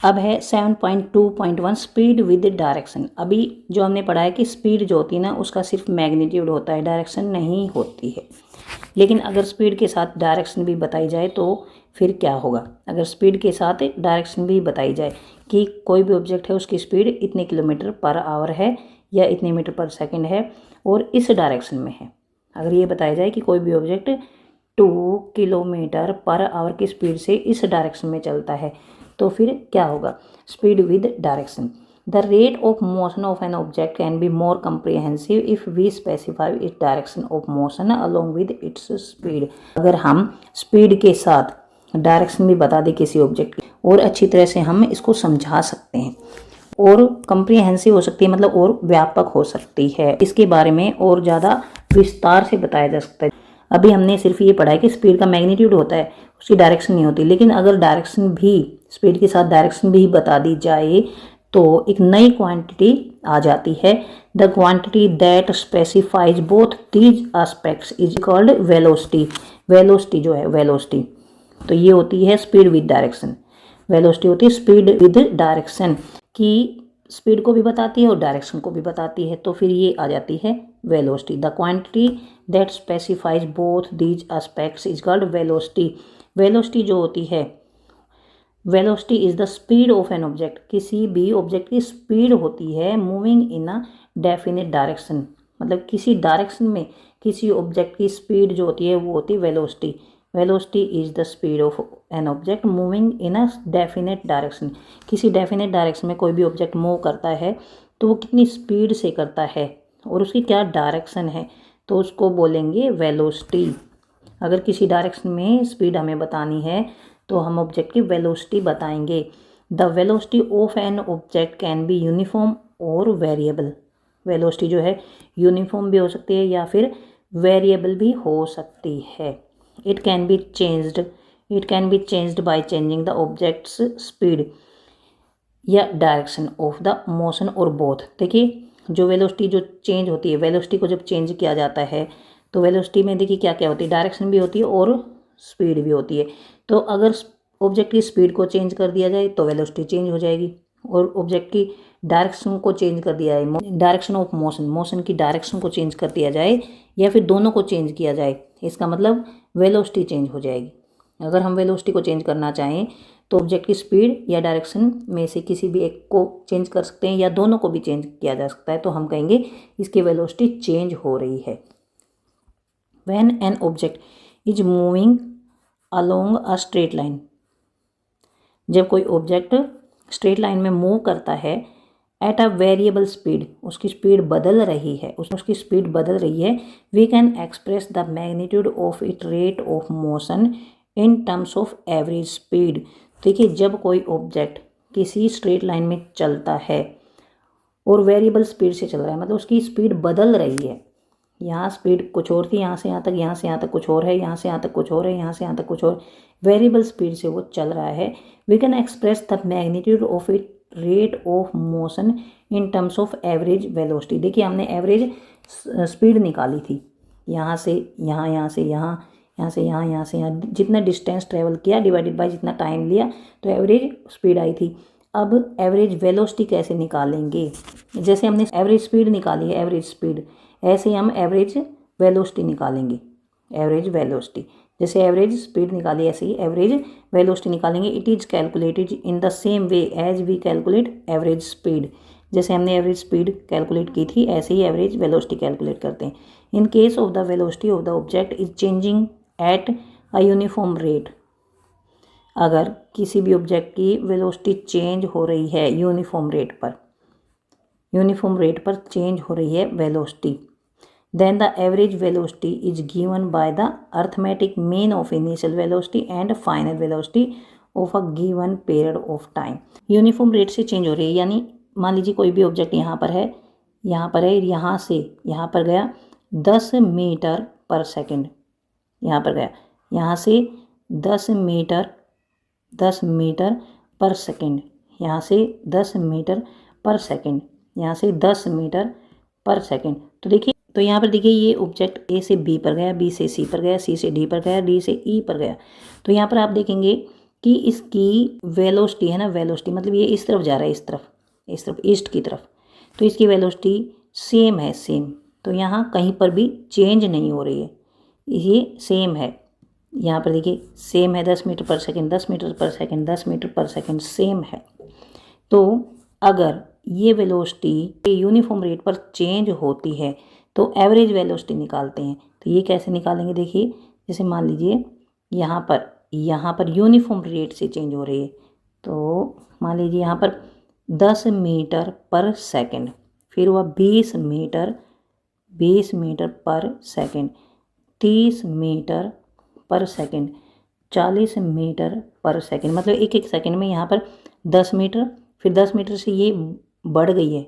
अब है 7.2.1 speed with direction. अभी जो हमने पढ़ा है कि स्पीड जो होती है ना उसका सिर्फ मैग्नीट्यूड होता है, डायरेक्शन नहीं होती है। लेकिन अगर स्पीड के साथ डायरेक्शन भी बताई जाए तो फिर क्या होगा। अगर स्पीड के साथ डायरेक्शन भी बताई जाए कि कोई भी ऑब्जेक्ट है उसकी स्पीड इतने किलोमीटर पर आवर है या इतने मीटर पर सेकंड है और इस डायरेक्शन में है। अगर ये बताया जाए कि कोई भी ऑब्जेक्ट 2 किलोमीटर पर आवर की स्पीड से इस डायरेक्शन में चलता है तो फिर क्या होगा। Speed with direction. The rate of motion of an object can be more comprehensive if we specify its direction of motion along with its speed. अगर हम स्पीड के साथ डायरेक्शन भी बता दें किसी ऑब्जेक्ट की और अच्छी तरह से हम इसको समझा सकते हैं और कंप्रिहेंसिव हो सकती है, मतलब और व्यापक हो सकती है। इसके बारे में और ज़्यादा विस्तार से बताया जा सकता है। अभी हमने सिर्फ ये पढ़ा है कि स्पीड का मैग्नीट्यूड होता है, उसकी डायरेक्शन नहीं होती। लेकिन अगर डायरेक्शन भी, स्पीड के साथ डायरेक्शन भी बता दी जाए तो एक नई क्वांटिटी आ जाती है। The quantity that specifies both these aspects is called velocity. Velocity जो है, वेलोसिटी तो ये होती है स्पीड विद डायरेक्शन। वेलोसिटी होती है स्पीड विद डायरेक्शन की स्पीड को भी बताती है और डायरेक्शन को भी बताती है, तो फिर ये आ जाती है velocity. The quantity that specifies both these aspects is called velocity. Velocity जो होती है, velocity is the speed of an object. किसी भी ऑब्जेक्ट की स्पीड होती है moving in a definite direction, मतलब किसी डायरेक्शन में किसी ऑब्जेक्ट की स्पीड जो होती है वो होती है velocity. Velocity is the speed of an object moving in a definite direction. किसी डेफिनेट डायरेक्शन में कोई भी ऑब्जेक्ट मूव करता है तो वो कितनी स्पीड से करता है और उसकी क्या डायरेक्शन है, तो उसको बोलेंगे वेलोसिटी। अगर किसी डायरेक्शन में स्पीड हमें बतानी है तो हम ऑब्जेक्ट की वेलोसिटी बताएंगे। The velocity of an object can be uniform और वेरिएबल। वेलोसिटी जो है यूनिफॉर्म भी हो सकती है या फिर वेरिएबल भी हो सकती है। It can be changed by changing the objects speed या डायरेक्शन ऑफ द मोशन और बोथ। देखिए जो वेलोसिटी जो चेंज होती है, वेलोसिटी को जब चेंज किया जाता है तो वेलोसिटी में देखिए क्या क्या होती है, डायरेक्शन भी होती है और स्पीड भी होती है। तो अगर ऑब्जेक्ट की स्पीड को चेंज कर दिया जाए तो वेलोसिटी चेंज हो जाएगी और ऑब्जेक्ट की डायरेक्शन को चेंज कर दिया जाए, डायरेक्शन ऑफ मोशन, मोशन की डायरेक्शन को चेंज कर दिया जाए या फिर दोनों को चेंज किया जाए, इसका मतलब वेलोसिटी चेंज हो जाएगी। अगर हम वेलोसिटी को चेंज करना चाहें तो ऑब्जेक्ट की स्पीड या डायरेक्शन में से किसी भी एक को चेंज कर सकते हैं या दोनों को भी चेंज किया जा सकता है, तो हम कहेंगे इसकी वेलोसिटी चेंज हो रही है। When an object is moving along a straight line. जब कोई ऑब्जेक्ट स्ट्रेट लाइन में मूव करता है एट अ वेरिएबल स्पीड, उसकी स्पीड बदल रही है, उसकी स्पीड बदल रही है, we can express the magnitude of it rate of motion in terms of average speed. देखिए जब कोई ऑब्जेक्ट किसी स्ट्रेट लाइन में चलता है और वेरिएबल स्पीड से चल रहा है, मतलब उसकी स्पीड बदल रही है, यहाँ स्पीड कुछ और थी, यहाँ से यहाँ तक, यहाँ से यहाँ तक कुछ और है, यहाँ से यहाँ तक कुछ और है, यहाँ से यहाँ तक कुछ और, वेरिएबल स्पीड से वो चल रहा है। We can express the magnitude of it rate of motion in terms of average velocity. देखिए हमने एवरेज स्पीड निकाली थी, यहाँ से यहाँ, यहाँ से यहाँ, यहाँ से यहाँ, यहाँ से यहाँ, जितना डिस्टेंस ट्रेवल किया डिवाइडेड बाय जितना टाइम लिया तो एवरेज स्पीड आई थी। अब एवरेज वेलोसिटी कैसे निकालेंगे, जैसे हमने एवरेज स्पीड निकाली है, एवरेज स्पीड, ऐसे ही हम एवरेज वेलोसिटी निकालेंगे। एवरेज वेलोसिटी जैसे एवरेज स्पीड निकाली ऐसे ही एवरेज वेलोसिटी निकालेंगे। It is calculated in the same way as we calculate average speed. जैसे हमने एवरेज स्पीड कैलकुलेट की थी ऐसे ही एवरेज वेलोसिटी कैलकुलेट करते हैं। In case of the velocity of the object is changing at a uniform rate. अगर किसी भी ऑब्जेक्ट की वेलोसिटी चेंज हो रही है यूनिफॉर्म रेट पर चेंज हो रही है velocity, then the average velocity is given by the arithmetic mean of initial velocity and final velocity of a given period of time। Uniform rate से change हो रही है, यानी मान लीजिए कोई भी ऑब्जेक्ट यहाँ पर है, यहाँ से यहाँ पर गया 10 मीटर पर सेकंड, यहाँ पर गया, यहाँ से 10 मीटर पर सेकंड, यहाँ से 10 मीटर पर सेकंड, यहाँ से 10 मीटर पर सेकंड। तो देखिए, तो यहाँ पर देखिए ये ऑब्जेक्ट ए से बी पर गया, बी से सी पर गया, सी से डी पर गया, डी से ई पर गया। तो यहाँ पर आप देखेंगे कि इसकी वेलोसिटी है ना, वेलोसिटी मतलब ये इस तरफ जा रहा है, इस तरफ ईस्ट की तरफ, तो इसकी वेलोसिटी सेम है, सेम। तो यहाँ कहीं पर भी चेंज नहीं हो रही है, ये सेम है। यहाँ पर देखिए सेम है, 10 मीटर पर सेकेंड, 10 मीटर पर सेकेंड, 10 मीटर पर सेकेंड, सेम है। तो अगर ये वेलोसिटी यूनिफॉर्म रेट पर चेंज होती है तो एवरेज वेलोसिटी निकालते हैं। तो ये कैसे निकालेंगे, देखिए जैसे मान लीजिए यहाँ पर यूनिफॉर्म रेट से चेंज हो रही है, तो मान लीजिए यहाँ पर 10 मीटर पर सेकेंड, फिर हुआ 20 मीटर पर सेकेंड, 30 मीटर पर सेकेंड, 40 मीटर पर सेकेंड, मतलब एक एक सेकेंड में यहाँ पर 10 मीटर, फिर 10 मीटर से ये बढ़ गई है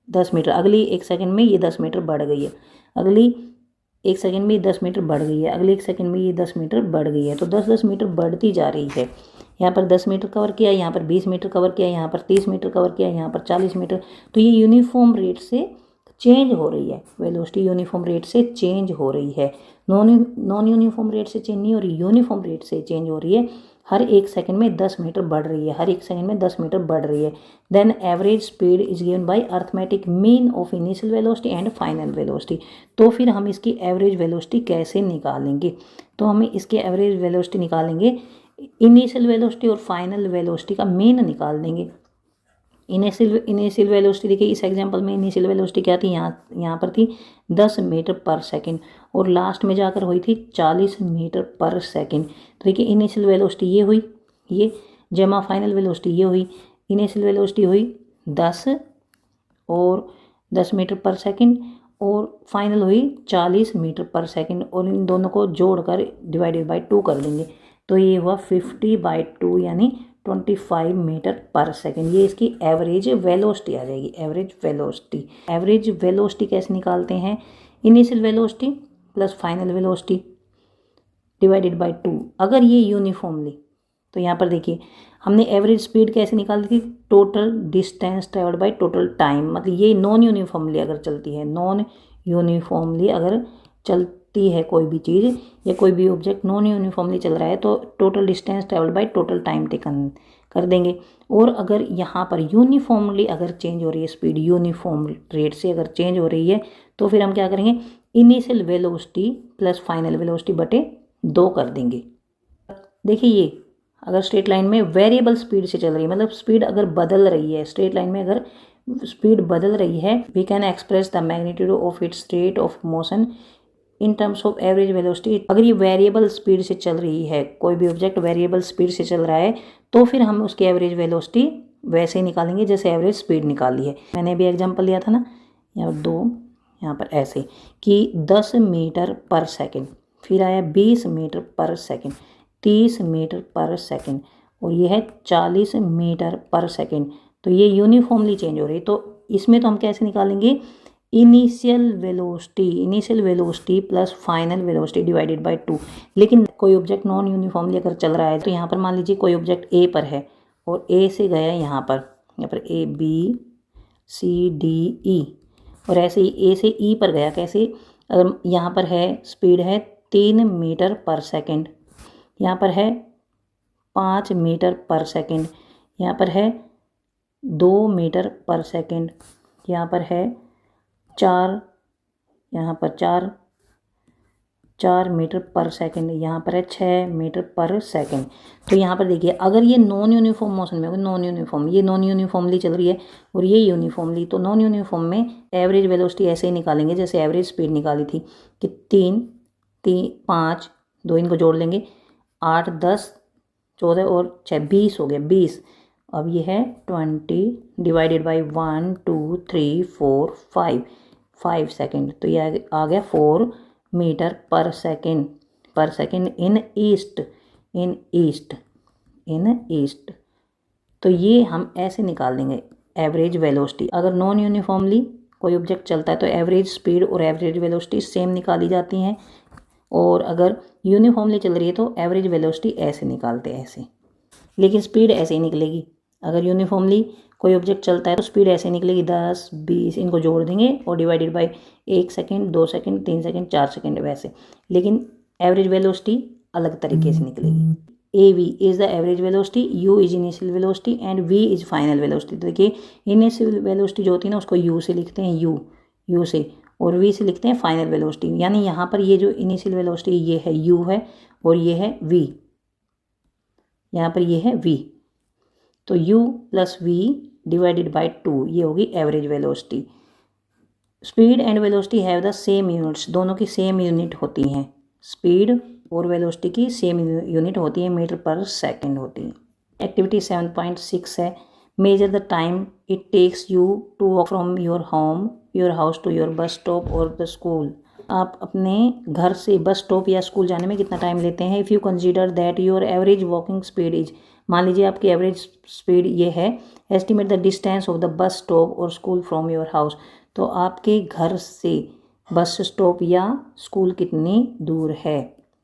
10 मीटर, अगली एक सेकंड में ये 10 मीटर बढ़ गई है, अगली एक सेकंड में 10 मीटर बढ़ गई है, अगले एक सेकंड में ये 10 मीटर बढ़ गई है। तो 10-10 मीटर बढ़ती जा रही है। यहाँ पर 10 मीटर कवर किया, यहाँ पर 20 मीटर कवर किया, यहाँ पर 30 मीटर कवर किया, यहाँ पर 40 मीटर। तो ये यूनिफॉर्म रेट से चेंज हो रही है, वेलोसिटी यूनिफॉर्म रेट से चेंज हो रही है। नॉन यूनिफॉर्म रेट से चेंज नहीं हो रही, यूनिफॉर्म रेट से चेंज हो रही है। हर एक सेकंड में 10 मीटर बढ़ रही है, हर एक सेकंड में 10 मीटर बढ़ रही है। Then average speed is given by arithmetic mean of initial velocity and final velocity. तो फिर हम इसकी एवरेज वेलोसिटी कैसे निकालेंगे, तो हमें इसके एवरेज वेलोसिटी निकालेंगे, इनिशियल वेलोसिटी और फाइनल वेलोसिटी का मीन निकाल देंगे। इनिशियल वेलोसिटी देखिए इस एग्जांपल में इनिशियल वेलोसिटी क्या थी, यहाँ पर थी 10 मीटर पर सेकंड और लास्ट में जाकर हुई थी 40 मीटर पर सेकंड। तो देखिए इनिशियल वेलोसिटी ये हुई, ये जमा फाइनल वेलोसिटी ये हुई। इनिशियल वेलोसिटी हुई 10 और 10 मीटर पर सेकंड और फाइनल हुई 40 मीटर पर सेकंड, और इन दोनों को जोड़कर डिवाइडेड बाय 2 कर देंगे। तो ये हुआ 50/2 यानी 25 मीटर पर सेकेंड। ये इसकी एवरेज वेलोसिटी आ जाएगी, एवरेज वेलोसिटी कैसे निकालते हैं, initial velocity plus final velocity divided by 2। अगर ये यूनिफॉर्मली, तो यहाँ पर देखिए हमने एवरेज स्पीड कैसे निकाली थी, total distance travelled by total time. मतलब ये नॉन यूनिफॉर्मली अगर चलती है, नॉन यूनिफॉर्मली अगर चलती है कोई भी चीज़ या कोई भी ऑब्जेक्ट नॉन यूनिफॉर्मली चल रहा है तो total distance travelled by total time taken कर देंगे। और अगर यहाँ पर यूनिफॉर्मली अगर चेंज हो रही है स्पीड, यूनिफॉर्म रेट से अगर चेंज हो रही है, तो फिर हम क्या करेंगे, initial velocity plus final velocity बटे 2 कर देंगे। देखिए ये अगर स्ट्रेट लाइन में वेरिएबल स्पीड से चल रही है, मतलब स्पीड अगर बदल रही है, स्ट्रेट लाइन में अगर स्पीड बदल रही है, we can express the magnitude of its state of motion in terms of average velocity. अगर ये वेरिएबल स्पीड से चल रही है, कोई भी ऑब्जेक्ट वेरिएबल स्पीड से चल रहा है, तो फिर हम उसकी एवरेज वेलोसिटी वैसे ही निकालेंगे जैसे एवरेज स्पीड निकाली है। मैंने भी एग्जांपल लिया था ना, यहाँ पर ऐसे कि 10 मीटर पर सेकेंड, फिर आया 20 मीटर पर सेकेंड, 30 मीटर पर सेकेंड, और ये है 40 मीटर पर सेकेंड। तो ये यूनिफॉर्मली चेंज हो रही है। तो इसमें तो हम कैसे निकालेंगे, initial velocity plus final velocity divided by 2। लेकिन कोई ऑब्जेक्ट नॉन यूनिफॉर्मली अगर चल रहा है, तो यहाँ पर मान लीजिए कोई ऑब्जेक्ट ए पर है और ए से गया यहाँ पर A B C D E, और ऐसे ही ए से ई पर गया, कैसे, अगर यहाँ पर है स्पीड है 3 मीटर पर सेकेंड, यहाँ पर है 5 मीटर पर सेकेंड, यहाँ पर है 2 मीटर पर सेकेंड, यहाँ पर है 4 मीटर पर सेकेंड, यहाँ पर है 6 मीटर पर सेकेंड। तो यहाँ पर देखिए अगर ये नॉन यूनिफॉर्म मोशन में होगी, ये नॉन यूनिफॉर्मली चल रही है और ये यूनिफॉर्मली, तो नॉन यूनिफॉर्म में एवरेज वेलोसिटी ऐसे ही निकालेंगे जैसे एवरेज स्पीड निकाली थी कि 5 2 इनको जोड़ लेंगे, 8 10 14 और 6 20 हो गया, 20। अब ये है 20 डिवाइडेड बाई 1 2 3 4 5 सेकेंड। तो ये आ गया 4 मीटर पर सेकेंड इन ईस्ट। तो ये हम ऐसे निकाल देंगे एवरेज वेलोसिटी। अगर नॉन यूनिफॉर्मली कोई ऑब्जेक्ट चलता है तो एवरेज स्पीड और एवरेज वेलोसिटी सेम निकाली जाती हैं, और अगर यूनिफॉर्मली चल रही है तो एवरेज वेलोसिटी ऐसे निकालते हैं, ऐसे। लेकिन स्पीड ऐसे ही निकलेगी। अगर यूनिफॉर्मली कोई ऑब्जेक्ट चलता है तो स्पीड ऐसे निकलेगी, 10 20 इनको जोड़ देंगे और divided by 1 second 2 second 3 second 4 second वैसे। लेकिन एवरेज वेलोसिटी अलग तरीके से निकलेगी। AV is the average velocity, U is initial velocity and V is final velocity. तो देखिए इनिशियल वेलोसिटी जो होती है ना उसको U से लिखते हैं, U से, और V से लिखते हैं फाइनल वेलोसिटी। यानी यहाँ पर ये जो इनिशियल वेलोसिटी ये है U है और ये है V, यहाँ पर ये है V, तो U plus V divided by 2 ये होगी average velocity. Speed and velocity have the same units, दोनों की सेम यूनिट होती हैं, स्पीड और वेलोसिटी की सेम यूनिट होती है, मीटर पर सेकंड होती है। एक्टिविटी 7.6 है, measure the time it takes you to walk from your house to your bus stop और द स्कूल। आप अपने घर से बस स्टॉप या स्कूल जाने में कितना टाइम लेते हैं। If you consider that your average walking speed is, मान लीजिए आपकी एवरेज स्पीड ये है, estimate the distance of the bus stop और स्कूल फ्रॉम योर हाउस। तो आपके घर से बस स्टॉप या स्कूल कितनी दूर है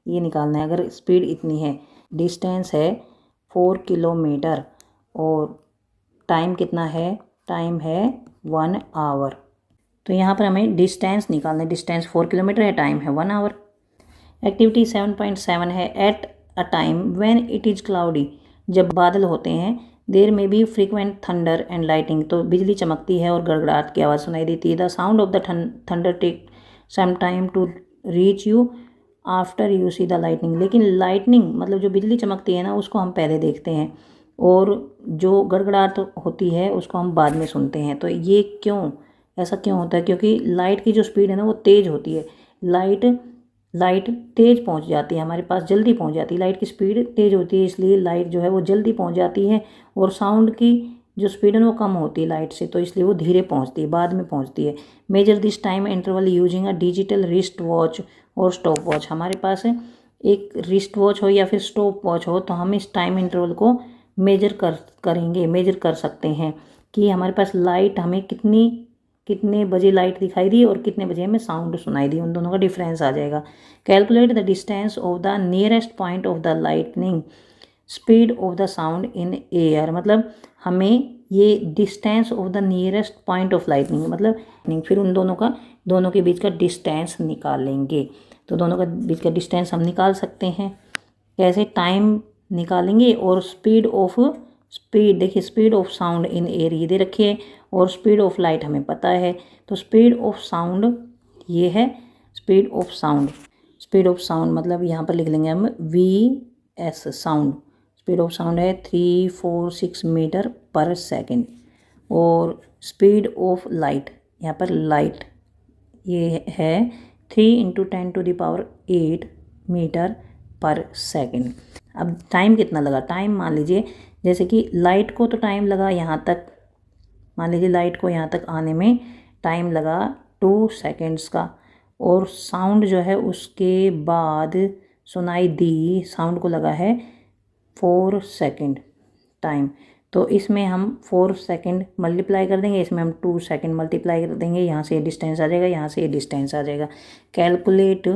ये निकालना है। अगर स्पीड इतनी है, डिस्टेंस है 4 किलोमीटर और टाइम कितना है, टाइम है 1 आवर, तो यहाँ पर हमें डिस्टेंस निकालना है। डिस्टेंस 4 किलोमीटर है, टाइम है 1 आवर। एक्टिविटी 7.7 है, at a time when it is cloudy, जब बादल होते हैं, there may be frequent thunder and lightning, तो बिजली चमकती है और गड़गड़ाहट की आवाज़ सुनाई देती है। The sound of the thunder take some time to reach you after you see the lightning, लेकिन लाइटनिंग मतलब जो बिजली चमकती है ना उसको हम पहले देखते हैं और जो गड़गड़ाहट होती है उसको हम बाद में सुनते हैं। तो ये क्यों, ऐसा क्यों होता है, क्योंकि लाइट की जो स्पीड है ना वो तेज़ होती है, लाइट तेज़ पहुंच जाती है हमारे पास, जल्दी पहुंच जाती है, लाइट की स्पीड तेज़ होती है इसलिए लाइट जो है वो जल्दी पहुंच जाती है, और साउंड की जो स्पीड है वो कम होती है लाइट से, तो इसलिए वो धीरे पहुंचती है, बाद में पहुंचती है। Measure this time interval using a digital wrist watch और स्टॉप वॉच, हमारे पास एक रिस्ट वॉच हो या फिर स्टॉप वॉच हो तो हम इस टाइम इंटरवल को मेजर कर सकते हैं कि हमारे पास लाइट हमें कितने बजे लाइट दिखाई दी और कितने बजे हमें साउंड सुनाई दी, उन दोनों का डिफरेंस आ जाएगा। Calculate the distance of the nearest point of the lightning speed of the sound in air, मतलब हमें ये distance of the nearest point of lightning मतलब फिर उन दोनों के बीच का डिस्टेंस निकालेंगे। तो दोनों का बीच का डिस्टेंस हम निकाल सकते हैं कैसे, टाइम निकालेंगे और स्पीड देखिए, speed of sound in air ये दे रखी है और स्पीड ऑफ लाइट हमें पता है, तो स्पीड ऑफ साउंड ये है, स्पीड ऑफ साउंड मतलब यहाँ पर लिख लेंगे हम VS sound, speed of sound है 346 मीटर पर सेकेंड, और स्पीड ऑफ लाइट यहाँ पर लाइट ये है 3 × 10⁸ मीटर पर सेकेंड। अब टाइम कितना लगा, टाइम मान लीजिए जैसे कि लाइट को तो टाइम लगा यहाँ तक, मान लीजिए लाइट को यहाँ तक आने में टाइम लगा 2 सेकेंड्स का, और साउंड जो है उसके बाद सुनाई दी, साउंड को लगा है 4 सेकेंड टाइम, तो इसमें हम 4 सेकेंड मल्टीप्लाई कर देंगे, इसमें हम 2 सेकेंड मल्टीप्लाई कर देंगे, यहाँ से ये डिस्टेंस आ जाएगा, यहाँ से ये डिस्टेंस आ जाएगा। Calculate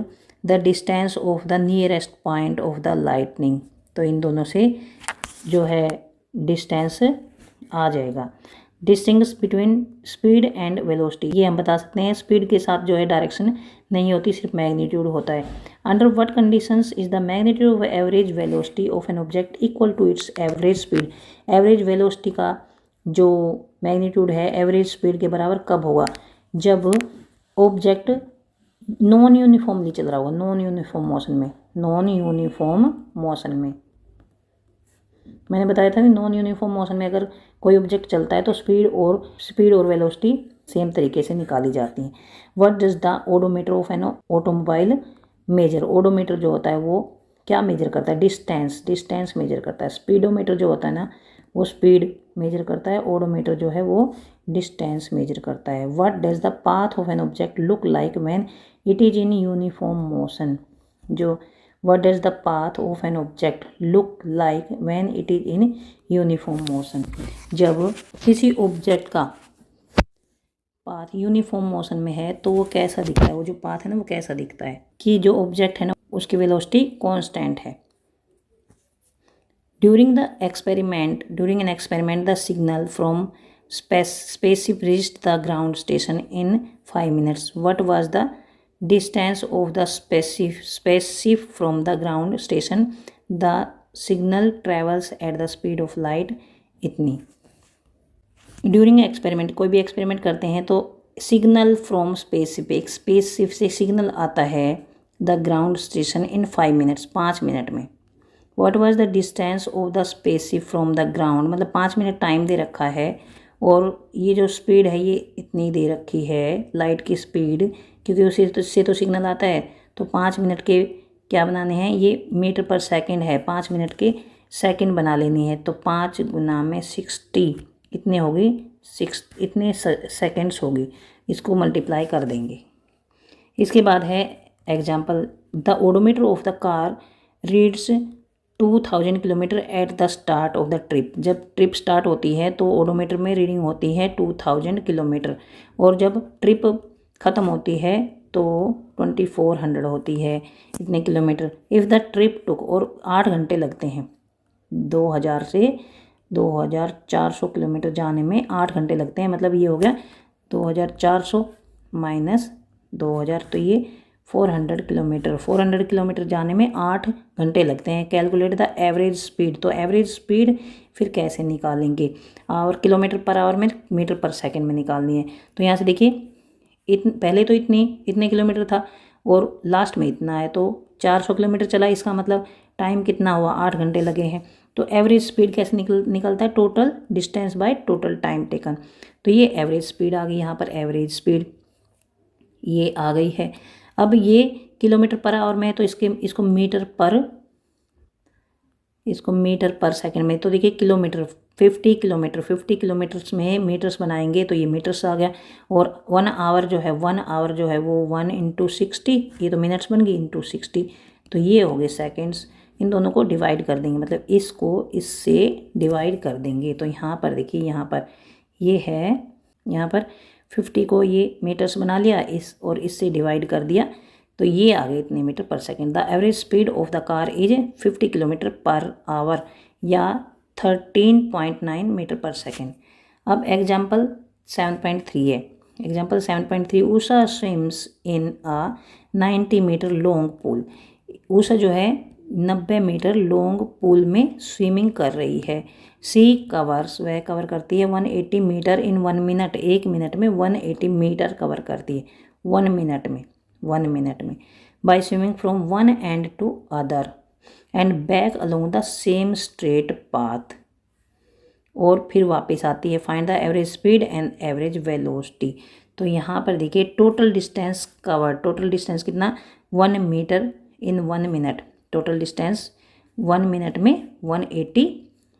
the distance of the nearest point of the lightning, तो इन दोनों से जो है डिस्टेंस आ जाएगा। Distinguish between speed and velocity, ये हम बता सकते हैं, स्पीड के साथ जो है डायरेक्शन नहीं होती, सिर्फ मैग्नीट्यूड होता है। Under what conditions is the magnitude of average velocity of an object equal to its average speed, average velocity का जो मैग्नीट्यूड है एवरेज स्पीड के बराबर कब होगा, जब ऑब्जेक्ट नॉन यूनिफॉर्मली चल रहा होगा, नॉन यूनिफॉर्म मोशन में मैंने बताया था कि नॉन यूनिफॉर्म मोशन में अगर कोई ऑब्जेक्ट चलता है तो स्पीड और वेलोसिटी सेम तरीके से निकाली जाती हैं। What does the odometer of an automobile measure, odometer जो होता है वो क्या मेजर करता है, डिस्टेंस मेजर करता है। स्पीडोमीटर जो होता है ना वो स्पीड मेजर करता है, ओडोमीटर जो है वो डिस्टेंस मेजर करता है। What does the path of an object look like when it is in uniform motion, जो What does the path of an object look like when it is in uniform motion, जब किसी object का path uniform motion में है तो वो कैसा दिखता है, वो जो पाथ है ना वो कैसा दिखता है कि जो ऑब्जेक्ट है ना उसकी वेलोसिटी कांस्टेंट है। During an experiment the signal from spaceship reached the ground station in 5 minutes. What was the distance of the spaceship from the ground station? The signal travels at the speed of light इतनी। During experiment, कोई भी experiment करते हैं तो signal from specific, specific से signal आता है the ground station in 5 minutes, 5 minute में। What was the distance of the specific from the ground, मतलब 5 मिनट टाइम दे रखा है और ये जो स्पीड है ये इतनी दे रखी है लाइट की स्पीड, क्योंकि उससे तो सिग्नल आता है। तो 5 मिनट के क्या बनाने हैं, ये मीटर पर सेकंड है, 5 मिनट के सेकंड बना लेनी है। तो 5 गुना में 60 इतने होगी, इतने सेकंड्स होगी, इसको मल्टीप्लाई कर देंगे। इसके बाद है example, the odometer of the car reads 2000 kilometre at the start of the trip. जब ट्रिप स्टार्ट होती है तो ओडोमीटर में रीडिंग होती है 2000 किलोमीटर, और जब ट्रिप ख़त्म होती है तो 2400 होती है, इतने किलोमीटर। इफ़ द ट्रिप टुक, और 8 घंटे लगते हैं, 2000 से 2400 किलोमीटर जाने में 8 घंटे लगते हैं, मतलब ये हो गया 2400 माइनस 2000, तो ये 400 किलोमीटर। 400 किलोमीटर जाने में 8 घंटे लगते हैं। कैलकुलेट द एवरेज स्पीड, तो एवरेज स्पीड फिर कैसे निकालेंगे, और किलोमीटर पर आवर में मीटर पर सेकंड में निकालनी है। तो यहाँ से देखिए पहले तो इतने किलोमीटर था और लास्ट में इतना है, तो 400 किलोमीटर चला, इसका मतलब टाइम कितना हुआ, 8 घंटे लगे हैं। तो एवरेज स्पीड कैसे निकलता है, total distance by total time taken. तो ये एवरेज स्पीड आ गई, यहाँ पर एवरेज स्पीड ये आ गई है। अब ये किलोमीटर पर आवर में है तो इसको मीटर पर सेकंड में, तो देखिए किलोमीटर 50 किलोमीटर्स में मीटर्स बनाएंगे तो ये मीटर्स आ गया। और 1 आवर जो है वो 1 × 60, ये तो मिनट्स बन गई, × 60, तो ये हो गए सेकेंड्स। इन दोनों को डिवाइड कर देंगे, मतलब इसको इससे डिवाइड कर देंगे। तो यहाँ पर देखिए, यहाँ पर ये है, यहाँ पर 50 को ये मीटर्स बना लिया और इससे डिवाइड कर दिया, तो ये आ गए इतने metre per second. The average speed of the car is 50 kilometre per hour या 13.9 मीटर पर सेकंड। अब एग्जाम्पल 7.3 है। Example 7.3, Usha swims in a 90 metre long pool. Usha जो है 90 मीटर लॉन्ग पूल में स्विमिंग कर रही है। सी कवर्स, वह कवर करती है 180 मीटर इन 1 मिनट, 1 मिनट में 180 मीटर कवर करती है, 1 मिनट में by swimming from one end to other end back along the same straight path, और फिर वापस आती है। Find the average speed and average velocity. तो यहाँ पर देखिए total distance cover, total distance कितना, 1 metre in 1 minute, total distance 1 minute में 180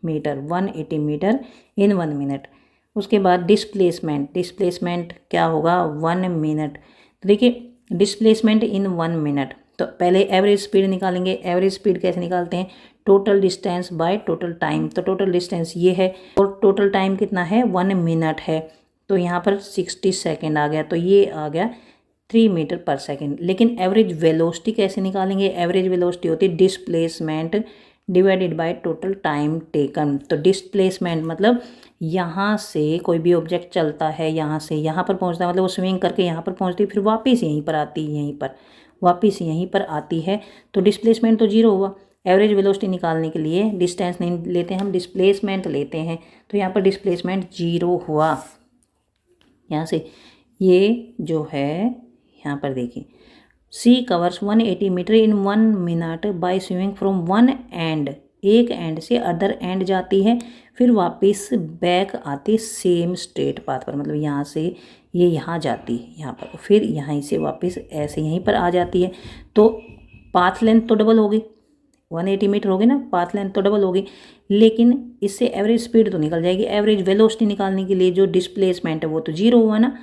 मीटर इन 1 मिनट। उसके बाद डिस्प्लेसमेंट क्या होगा, 1 मिनट। तो देखिए डिस्प्लेसमेंट इन 1 मिनट, तो पहले एवरेज स्पीड निकालेंगे। एवरेज स्पीड कैसे निकालते हैं, total distance by total time. तो टोटल डिस्टेंस ये है और टोटल टाइम कितना है, 1 मिनट है, तो यहाँ पर 60 सेकेंड आ गया, तो ये आ गया 3 मीटर पर सेकेंड। लेकिन एवरेज वेलोसिटी कैसे निकालेंगे, एवरेज वेलोसिटी होती है displacement divided by total time taken. तो डिस्प्लेसमेंट मतलब यहाँ से कोई भी ऑब्जेक्ट चलता है, यहाँ से यहाँ पर पहुँचता है, मतलब वो स्विंग करके यहाँ पर पहुँचती है, फिर वापस यहीं पर आती है, वापस यहीं पर आती है, तो डिस्प्लेसमेंट तो 0 हुआ। एवरेज वेलोसिटी निकालने के लिए डिस्टेंस नहीं लेते हम, डिस्प्लेसमेंट लेते हैं, तो यहाँ पर डिस्प्लेसमेंट 0 हुआ। यहाँ से ये जो है, यहाँ पर देखिए, she covers 180 metre in 1 minute by swimming from one end, एक एंड से अदर एंड जाती है, फिर वापस बैक आती सेम स्ट्रेट पाथ पर, मतलब यहाँ से ये यहाँ जाती है, यहाँ पर, फिर यहाँ से वापस ऐसे यहीं पर आ जाती है। तो पाथ लेंथ तो डबल होगी, 180 मीटर होगी ना, पाथ लेंथ तो डबल होगी, लेकिन इससे एवरेज स्पीड तो निकल जाएगी। एवरेज वेलोसिटी निकालने के लिए जो डिस्प्लेसमेंट है वो तो 0 हुआ ना,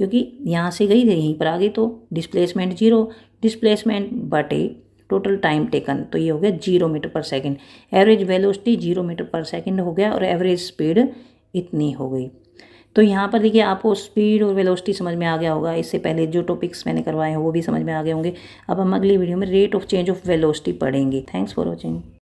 क्योंकि यहाँ से गई थी यहीं पर आ गई, तो डिस्प्लेसमेंट 0, डिस्प्लेसमेंट बटे टोटल टाइम टेकन, तो ये हो गया 0 metre per second. Average velocity 0 metre per second हो गया और एवरेज स्पीड इतनी हो गई। तो यहाँ पर देखिए आपको स्पीड और वेलोसिटी समझ में आ गया होगा। इससे पहले जो टॉपिक्स मैंने करवाए हैं वो भी समझ में आ गए होंगे। अब हम अगली वीडियो में rate of change of velocity पढ़ेंगे। Thanks for watching.